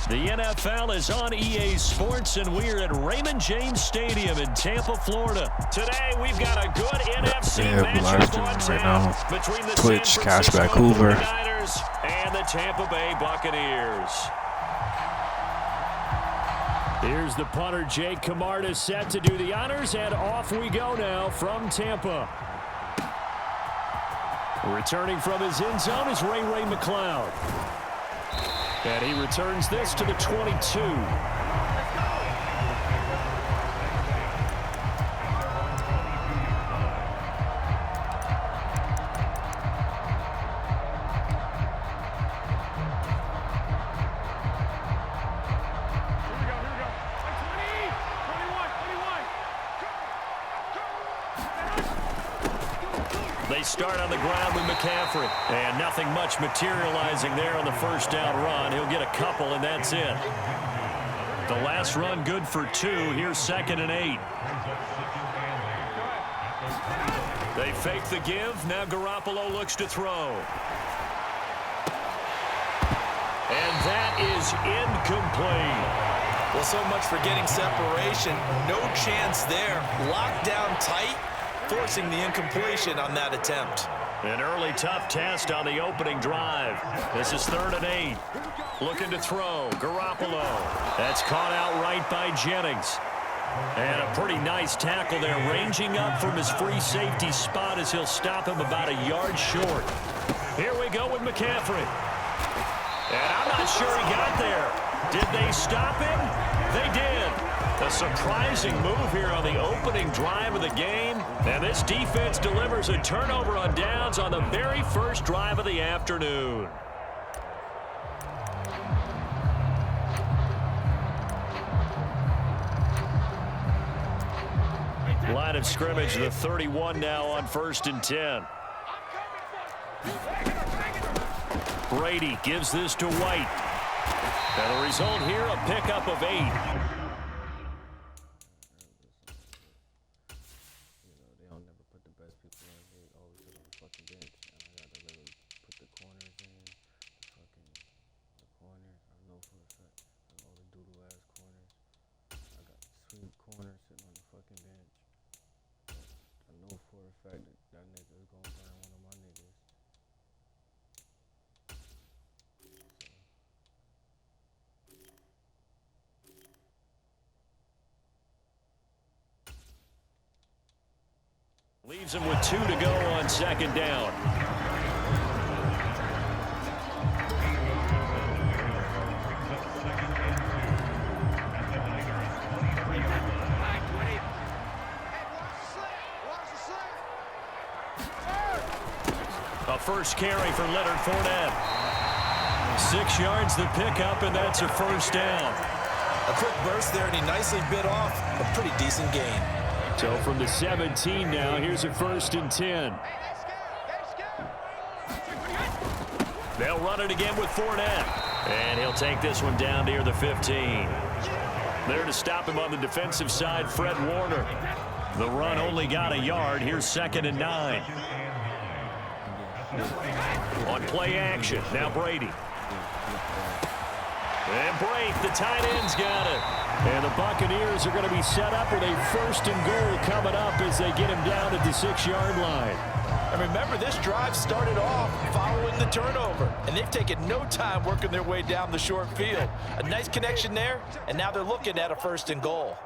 The NFL is on EA Sports, and we're at Raymond James Stadium in Tampa, Florida. Today, we've got a good NFC matchup on tap between the Twitch, San Francisco Cashback Hoover 49ers and the Tampa Bay Buccaneers. Here's the punter, Jake Camarda, set to do the honors, and off we go now from Tampa. Returning from his end zone is Ray McCloud. And he returns this to the 22. They start on the ground with McCaffrey, and nothing much materializing there on the first down run. He'll get a couple, and that's it. The last run good for 2. Here's 2nd and 8. They fake the give. Now Garoppolo looks to throw. And that is incomplete. Well, so much for getting separation. No chance there. Locked down tight, forcing the incompletion on that attempt. An early tough test on the opening drive. This is 3rd and 8. Looking to throw. Garoppolo. That's caught out right by Jennings. And a pretty nice tackle there, ranging up from his free safety spot as he'll stop him about a yard short. Here we go with McCaffrey. And I'm not sure he got there. Did they stop him? They did. A surprising move here on the opening drive of the game. And this defense delivers a turnover on downs on the very first drive of the afternoon. Line of scrimmage, the 31 now on 1st and 10. Brady gives this to White. And the result here, a pickup of 8. Leaves him with 2 to go on 2nd down. A first carry for Leonard Fournette. 6 yards the pickup, and that's a 1st down. A quick burst there, and he nicely bit off a pretty decent gain. So from the 17 now, here's a 1st and 10. They'll run it again with Fournette. And he'll take this one down near the 15. There to stop him on the defensive side, Fred Warner. The run only got a yard. Here's 2nd and 9. On play action, now Brady. And break, the tight end's got it. And the Buccaneers are going to be set up with a 1st and goal coming up as they get him down at the 6-yard line. And remember, this drive started off following the turnover, and they've taken no time working their way down the short field. A nice connection there, and now they're looking at a 1st and goal.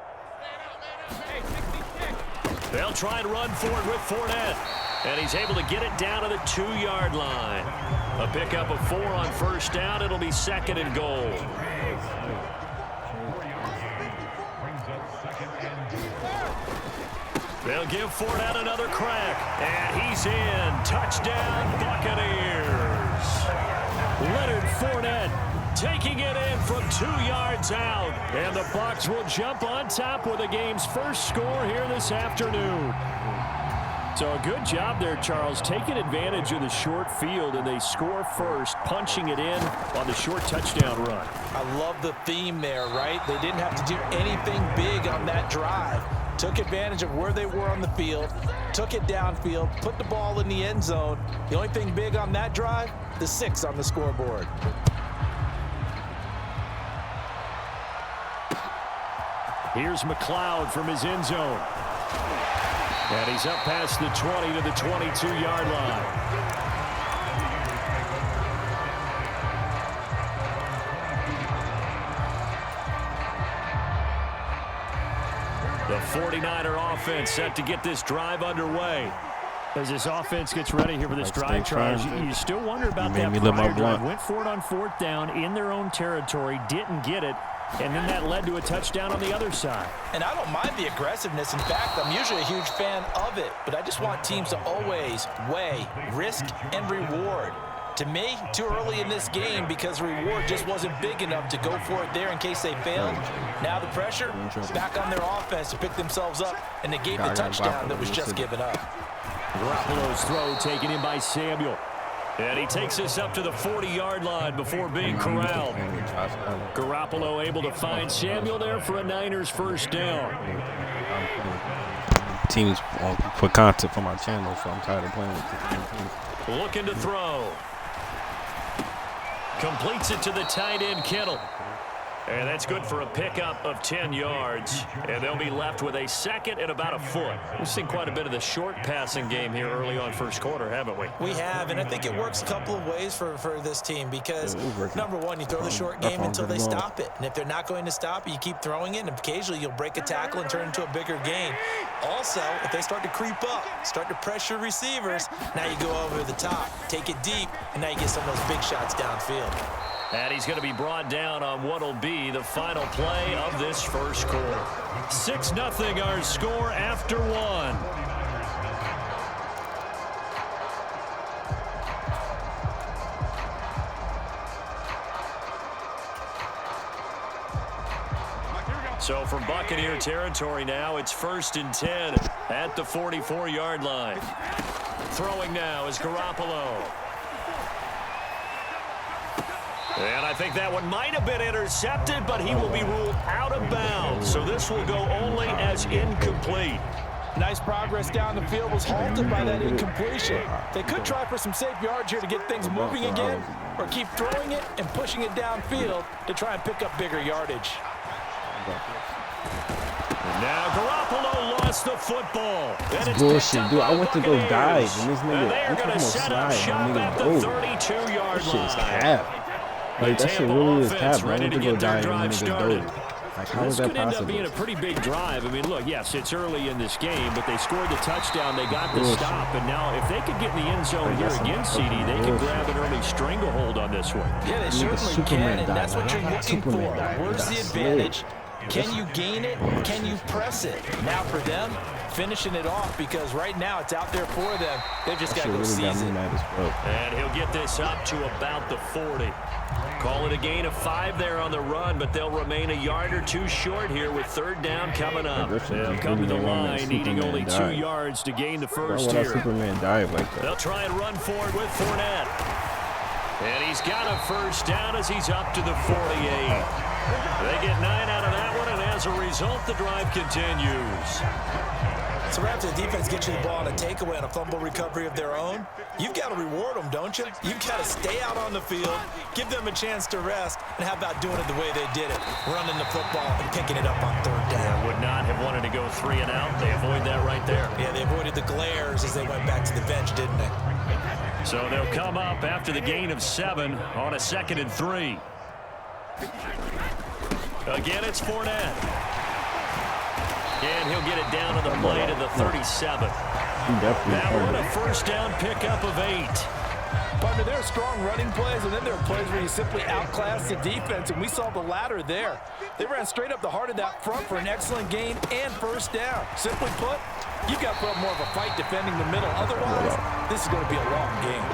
They'll try and run for it with Fournette. And he's able to get it down to the 2-yard line. A pickup of 4 on 1st down. It'll be 2nd and goal. They'll give Fournette another crack. And he's in. Touchdown, Buccaneers. Leonard Fournette taking it in from 2 yards out. And the Bucs will jump on top with the game's first score here this afternoon. So a good job there, Charles, taking advantage of the short field, and they score first, punching it in on the short touchdown run. I love the theme there, right? They didn't have to do anything big on that drive. Took advantage of where they were on the field, took it downfield, put the ball in the end zone. The only thing big on that drive, the 6 on the scoreboard. Here's McLeod from his end zone. And he's up past the 20 to the 22-yard line. The 49er offense set to get this drive underway. As this offense gets ready here for this drive, Charles, you still wonder about that prior drive. Went for it on 4th down in their own territory, didn't get it, and then that led to a touchdown on the other side. And I don't mind the aggressiveness. In fact, I'm usually a huge fan of it, but I just want teams to always weigh risk and reward. To me, too early in this game because the reward just wasn't big enough to go for it there in case they failed. Now the pressure back on their offense to pick themselves up, and they gave the touchdown that was just given up. Garoppolo's throw taken in by Samuel. And he takes us up to the 40-yard line before being corralled. Garoppolo able to find Samuel there for a Niners first down. Teams put content for my channel, so I'm tired of playing with the team. Looking to throw. Completes it to the tight end, Kittle. And that's good for a pickup of 10 yards. And they'll be left with a second and about a foot. We've seen quite a bit of the short passing game here early on first quarter, haven't we? We have, and I think it works a couple of ways for this team because, number one, you throw the short game until they stop it. And if they're not going to stop it, you keep throwing it, and occasionally you'll break a tackle and turn it into a bigger gain. Also, if they start to creep up, start to pressure receivers, now you go over the top, take it deep, and now you get some of those big shots downfield. And he's going to be brought down on what will be the final play of this first quarter. 6-0 our score after one. So from Buccaneer territory now, it's 1st and 10 at the 44-yard line. Throwing now is Garoppolo. And I think that one might have been intercepted, but he will be ruled out of bounds. So this will go only as incomplete. Nice progress down the field was halted by that incompletion. They could try for some safe yards here to get things moving again, or keep throwing it and pushing it downfield to try and pick up bigger yardage. Now Garoppolo lost the football. That's bullshit, dude. I went to go dive, and this nigga, I'm talking about slide, and nigga go. 32-yard This shit's line. cap. Like, that shit really is cap, bro. I went to go dive, and nigga dove. Like, how is that This could end up possible? being a pretty big drive. I mean, look, yes, it's early in this game, but they scored the touchdown. They got the stop, and now if they could get in the end zone here again, CD, they could grab an early stranglehold on this one. Yeah, they certainly can, and that's what you're looking for. Where's the advantage? Can you gain it? Can you press it? Now for them, finishing it off because right now it's out there for them. They've just got to go seize it. And he'll get this up to about the 40. Call it a gain of 5 there on the run, but they'll remain a yard or two short here with 3rd down coming up. They'll come to the line, needing only 2 yards to gain the first here. They'll try and run forward with Fournette. And he's got a first down as he's up to the 48. They get 9 out of that one, and as a result, the drive continues. So after the defense gets you the ball on a takeaway and a fumble recovery of their own, you've got to reward them, don't you? You've got to stay out on the field, give them a chance to rest, and how about doing it the way they did it, running the football and picking it up on 3rd down. Would not have wanted to go 3 and out. They avoid that right there. Yeah, they avoided the glares as they went back to the bench, didn't they? So they'll come up after the gain of 7 on a 2nd and 3. Again, it's Fournette. And he'll get it down to the play to the 37. Now what a first down pickup of 8. Partner, there are strong running plays, and then there are plays where you simply outclass the defense, and we saw the latter there. They ran straight up the heart of that front for an excellent gain and first down. Simply put, you've got to put up more of a fight defending the middle. Otherwise, this is going to be a long game.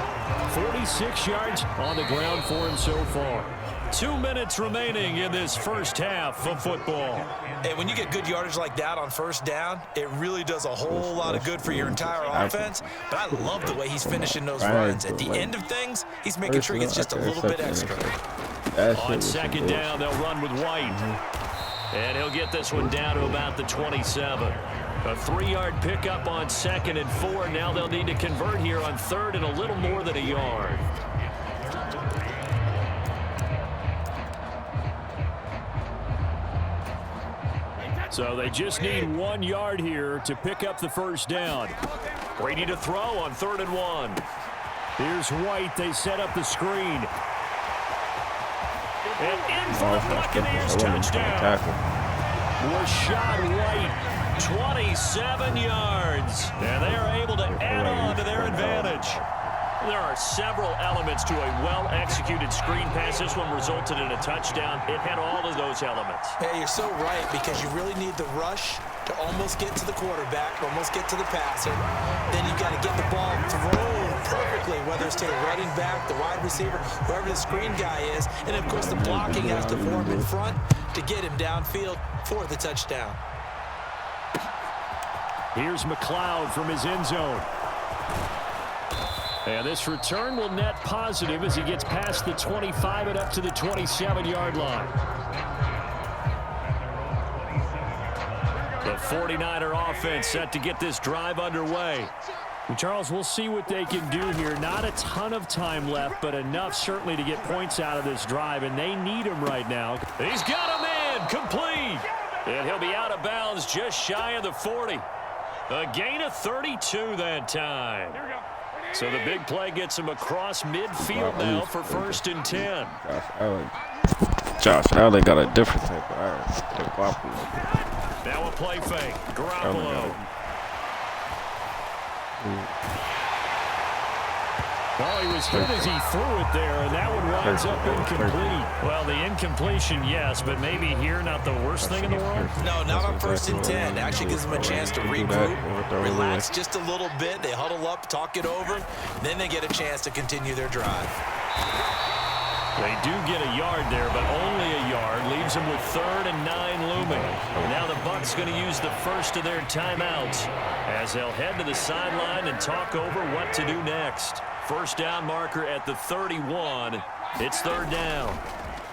46 yards on the ground for him so far. 2 minutes remaining in this first half of football. And when you get good yardage like that on first down, it really does a whole lot of good for your entire offense. But I love the way he's finishing those runs. At the end of things, he's making sure he gets just a little bit extra. On 2nd down, they'll run with White. And he'll get this one down to about the 27. A 3-yard pickup on 2nd and 4. Now they'll need to convert here on 3rd and a little more than a yard. So they just need 1 yard here to pick up the first down. Brady to throw on 3rd and 1. Here's White. They set up the screen. And in for the Buccaneers touchdown. Rashad White, 27 yards. And they are able to add on to their advantage. There are several elements to a well-executed screen pass. This one resulted in a touchdown. It had all of those elements. Yeah, you're so right, because you really need the rush to almost get to the quarterback, almost get to the passer. Then you've got to get the ball thrown perfectly, whether it's to the running back, the wide receiver, whoever the screen guy is. And, of course, the blocking has to form in front to get him downfield for the touchdown. Here's McLeod from his end zone. And this return will net positive as he gets past the 25 and up to the 27-yard line. The 49er offense set to get this drive underway. And Charles, we'll see what they can do here. Not a ton of time left, but enough certainly to get points out of this drive, and they need him right now. He's got a man complete. And he'll be out of bounds just shy of the 40. A gain of 32 that time. So the big play gets him across midfield now for 1st and 10. Josh Allen got a different type of iron. Now a play fake. Garoppolo. Well, he was hit as he threw it there, and that one winds up incomplete. Well, the incompletion, yes, but maybe here not the worst thing in the world? No, not on 1st and 10. It actually gives them a chance to regroup, relax just a little bit. They huddle up, talk it over, then they get a chance to continue their drive. They do get a yard there, but only a yard. Leaves them with 3rd and 9 looming. Now the Bucs going to use the first of their timeouts as they'll head to the sideline and talk over what to do next. First down marker at the 31. It's 3rd down.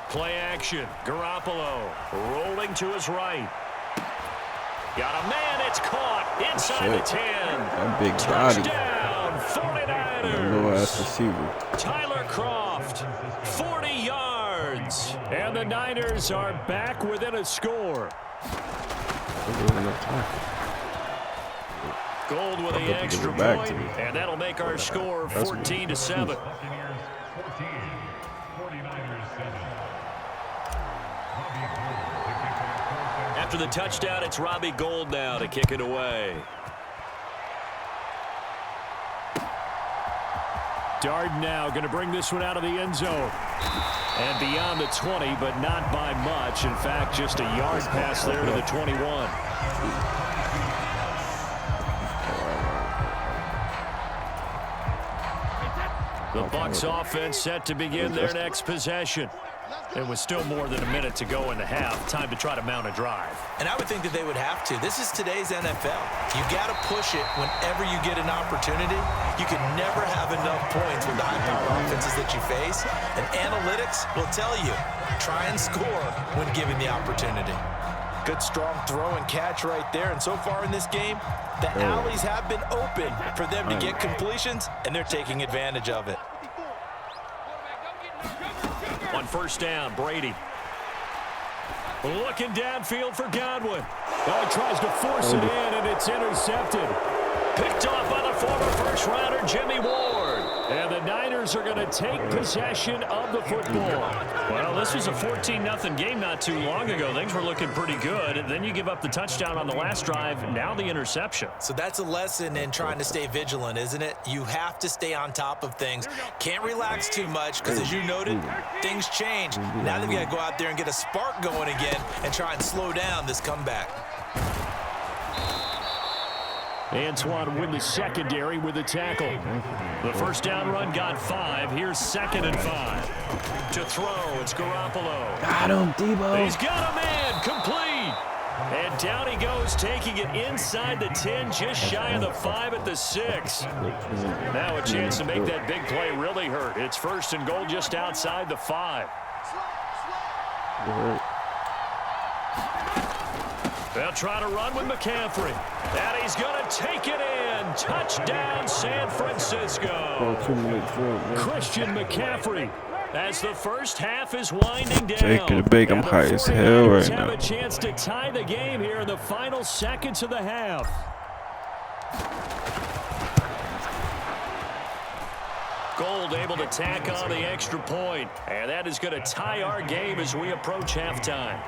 Play action. Garoppolo rolling to his right. Got a man. It's caught inside the 10. That big body. Touchdown, 49ers. Low-ass receiver. Tyler Kroft, 40 yards. And the Niners are back within a score. Gold with the extra point, and that'll make our score 14-7. After the touchdown, it's Robbie Gould now to kick it away. Darden now going to bring this one out of the end zone. And beyond the 20, but not by much. In fact, just a yard pass there to the 21. The Bucs offense set to begin their next possession. It was still more than a minute to go in the half. Time to try to mount a drive. And I would think that they would have to. This is today's NFL. You got to push it whenever you get an opportunity. You can never have enough points with the high-powered offenses that you face. And analytics will tell you, try and score when given the opportunity. Good, strong throw and catch right there. And so far in this game, the alleys have been open for them to get completions, and they're taking advantage of it. On first down, Brady. Looking downfield for Godwin. Oh, he tries to force it in, and it's intercepted. Picked off by the former first-rounder, Jimmy Ward. And the Niners are going to take possession of the football. Well, this was a 14-0 game not too long ago. Things were looking pretty good. And then you give up the touchdown on the last drive, now the interception. So that's a lesson in trying to stay vigilant, isn't it? You have to stay on top of things. Can't relax too much because, as you noted, things change. Now they've got to go out there and get a spark going again and try and slow down this comeback. Antoine with the secondary with the tackle. The first down run got 5. Here's 2nd and 5. To throw, it's Garoppolo. Got him, Debo. He's got a man, complete. And down he goes, taking it inside the 10, just shy of the 5 at the 6. Now a chance to make that big play really hurt. It's 1st and goal just outside the 5. They'll try to run with McCaffrey. And he's going to take it in. Touchdown, San Francisco. Christian McCaffrey as the first half is winding down. Take it big. I'm high as hell right have now. a chance to tie the game here in the final seconds of the half. Gold able to tack on the extra point, and that is going to tie our game as we approach halftime.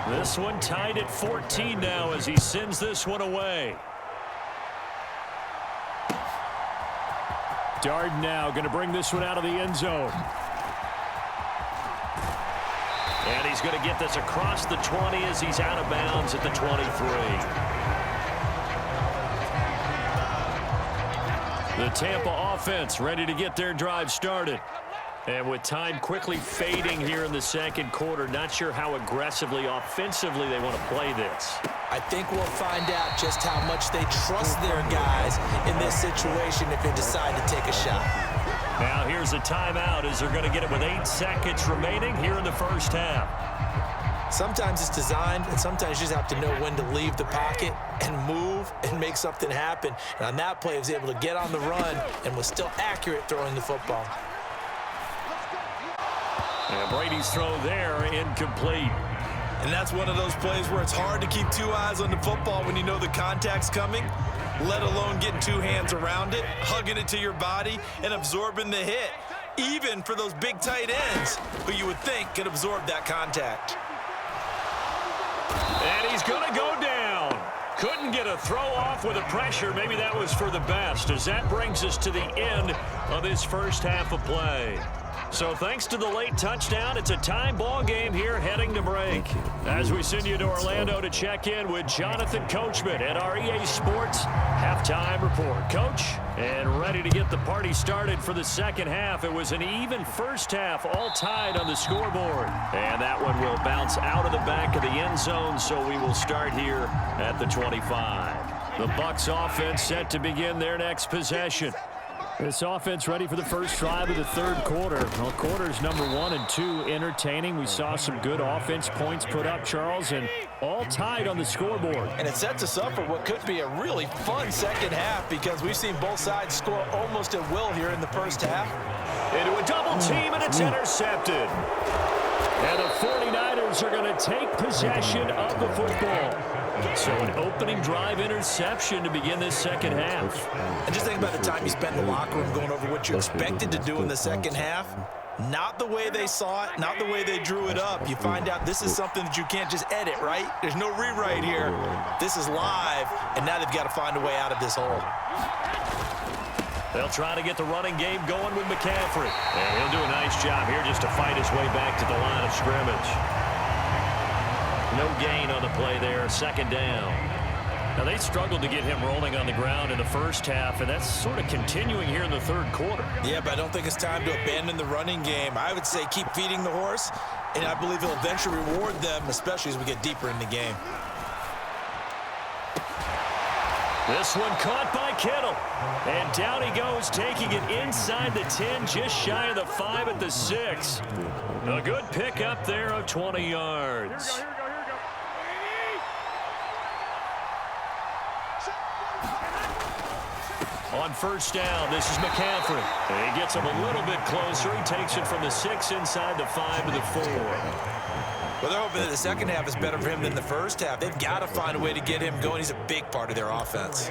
This one tied at 14 now as he sends this one away. Darden now going to bring this one out of the end zone. And he's going to get this across the 20 as he's out of bounds at the 23. The Tampa offense ready to get their drive started. And with time quickly fading here in the second quarter, not sure how aggressively, offensively they want to play this. I think we'll find out just how much they trust their guys in this situation if they decide to take a shot. Now here's a timeout as they're going to get it with 8 seconds remaining here in the first half. Sometimes it's designed, and sometimes you just have to know when to leave the pocket and move and make something happen. And on that play, he was able to get on the run and was still accurate throwing the football. And Brady's throw there, incomplete. And that's one of those plays where it's hard to keep 2 eyes on the football when you know the contact's coming, let alone getting 2 hands around it, hugging it to your body, and absorbing the hit, even for those big tight ends who you would think could absorb that contact. And he's going to go down. Couldn't get a throw off with the pressure. Maybe that was for the best, as that brings us to the end of this first half of play. So thanks to the late touchdown, it's a time ball game here heading to break. As we send you to Orlando to check in with Jonathan Coachman at our EA Sports Halftime Report. Coach, and ready to get the party started for the second half. It was an even first half, all tied on the scoreboard. And that one will bounce out of the back of the end zone, so we will start here at the 25. The Bucs offense set to begin their next possession. This offense ready for the first drive of the third quarter. Well, quarters number 1 and 2 entertaining. We saw some good offense points put up, Charles, and all tied on the scoreboard. And it sets us up for what could be a really fun second half because we've seen both sides score almost at will here in the first half. Into a double team, and it's intercepted. And the 49ers are going to take possession of the football. So an opening drive interception to begin this second half. And just think about the time you spent in the locker room going over what you expected to do in the second half. Not the way they saw it, not the way they drew it up. You find out this is something that you can't just edit, right? There's no rewrite here. This is live, and now they've got to find a way out of this hole. They'll try to get the running game going with McCaffrey. And he'll do a nice job here just to fight his way back to the line of scrimmage. No gain on the play there, second down. Now, they struggled to get him rolling on the ground in the first half, and that's sort of continuing here in the third quarter. Yeah, but I don't think it's time to abandon the running game. I would say keep feeding the horse, and I believe he'll eventually reward them, especially as we get deeper in the game. This one caught by Kittle. And down he goes, taking it inside the 10, just shy of the 5 at the 6. A good pickup there of 20 yards. On first down, this is McCaffrey. And he gets him a little bit closer. He takes it from the 6 inside the 5 to the 4. Well, they're hoping that the second half is better for him than the first half. They've got to find a way to get him going. He's a big part of their offense.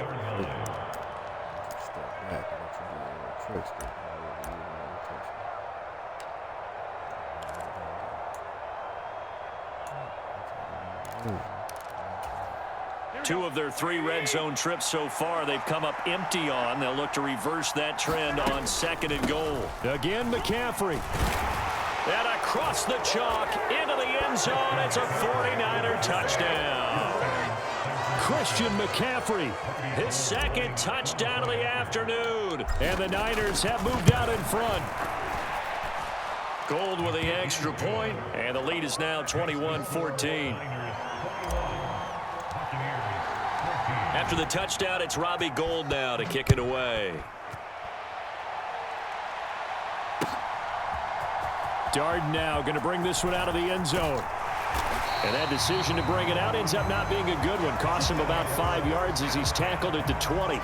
Two of their 3 red zone trips so far, they've come up empty on. They'll look to reverse that trend on second and goal. Again, McCaffrey. And across the chalk into the end zone. It's a 49er touchdown. Christian McCaffrey, his second touchdown of the afternoon. And the Niners have moved out in front. Gold with the extra point, and the lead is now 21-14. After the touchdown, it's Robbie Gould now to kick it away. Darden now going to bring this one out of the end zone. And that decision to bring it out ends up not being a good one. Costs him about 5 yards as he's tackled at the 20.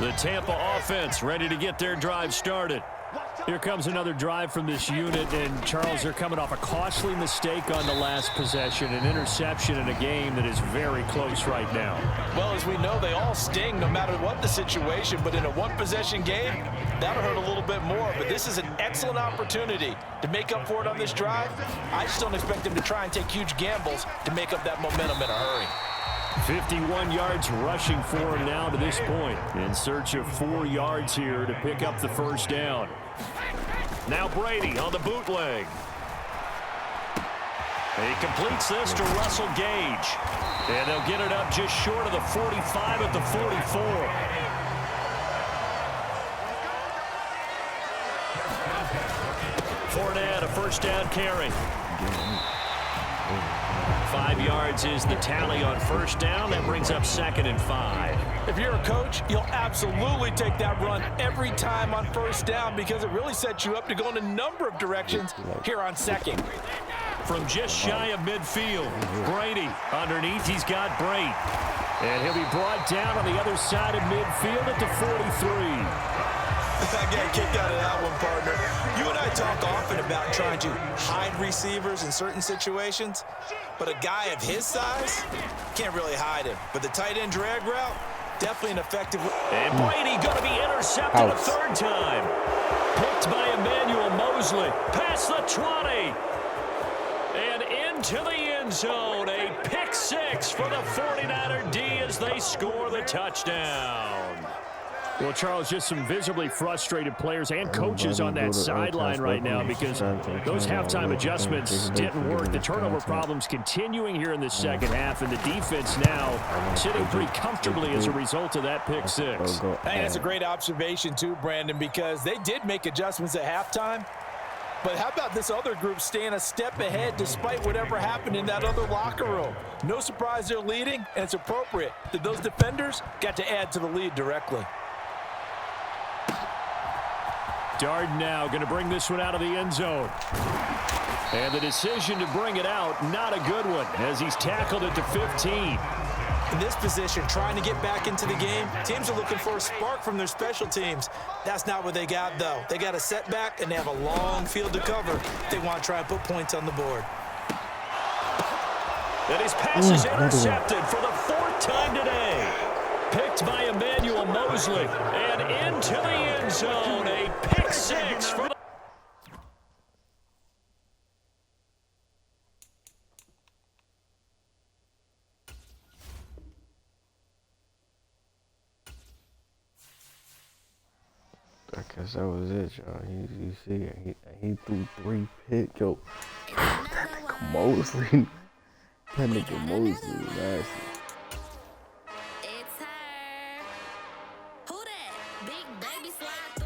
The Tampa offense ready to get their drive started. Here comes another drive from this unit, and Charles, they're coming off a costly mistake on the last possession, an interception in a game that is very close right now. Well, as we know, they all sting no matter what the situation, but in a one-possession game, that'll hurt a little bit more. But this is an excellent opportunity to make up for it on this drive. I just don't expect them to try and take huge gambles to make up that momentum in a hurry. 51 yards rushing for him now to this point. In search of 4 yards here to pick up the first down. Now Brady on the bootleg. He completes this to Russell Gage. And they'll get it up just short of the 45 at the 44. Fournette, a first down carry. 5 yards is the tally on first down. That brings up 2nd and 5. If you're a coach, you'll absolutely take that run every time on first down because it really sets you up to go in a number of directions here on second. From just shy of midfield, Brady underneath. He's got Brate. And he'll be brought down on the other side of midfield at the 43. I got a kick out of that one, partner. You and I talk often about trying to hide receivers in certain situations, but a guy of his size can't really hide him. But the tight end drag route, definitely an effective. And Brady going to be intercepted a third time. Picked by Emmanuel Mosley. Past the 20. And into the end zone. A pick six for the 49er D as they score the touchdown. Well, Charles, just some visibly frustrated players and coaches on that sideline right now because those halftime adjustments didn't work. The turnover problems continuing here in the second half, and the defense now sitting pretty comfortably as a result of that pick six. Hey, that's a great observation too, Brandon, because they did make adjustments at halftime. But how about this other group staying a step ahead despite whatever happened in that other locker room? No surprise they're leading, and it's appropriate that those defenders got to add to the lead directly. Darden now going to bring this one out of the end zone. And the decision to bring it out, not a good one, as he's tackled at the 15. In this position, trying to get back into the game, teams are looking for a spark from their special teams. That's not what they got, though. They got a setback, and they have a long field to cover if they want to try and put points on the board. And his pass is intercepted for the 4th time today. Picked by Emmanuel Mosley. And into the end zone. A pick six for the... I guess that was it, y'all. You see it. He threw 3 picks. Yo, that nigga Mosley. That nigga Mosley was nasty. It's her. Who that? Big baby slide